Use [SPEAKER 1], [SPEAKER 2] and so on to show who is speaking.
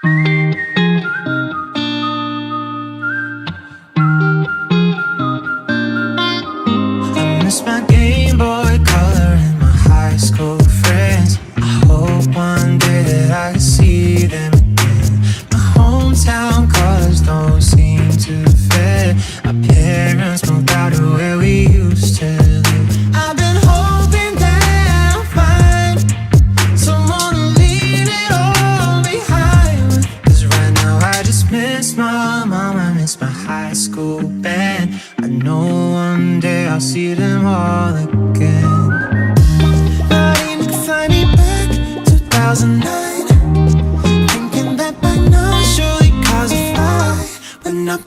[SPEAKER 1] miss my Game Boy Color and my high school friends. I hope one day that I can see them again. My hometown colors don't seem to fit. Our parents moved out to where we used to live. I've been hoping that I'll find someone to leave it all behind with. 'Cause right now I just miss my mom, I miss my high school band. I know one day I'll see them all again. Not even can find me back 2009. Thinking that by now surely cars will fly. But not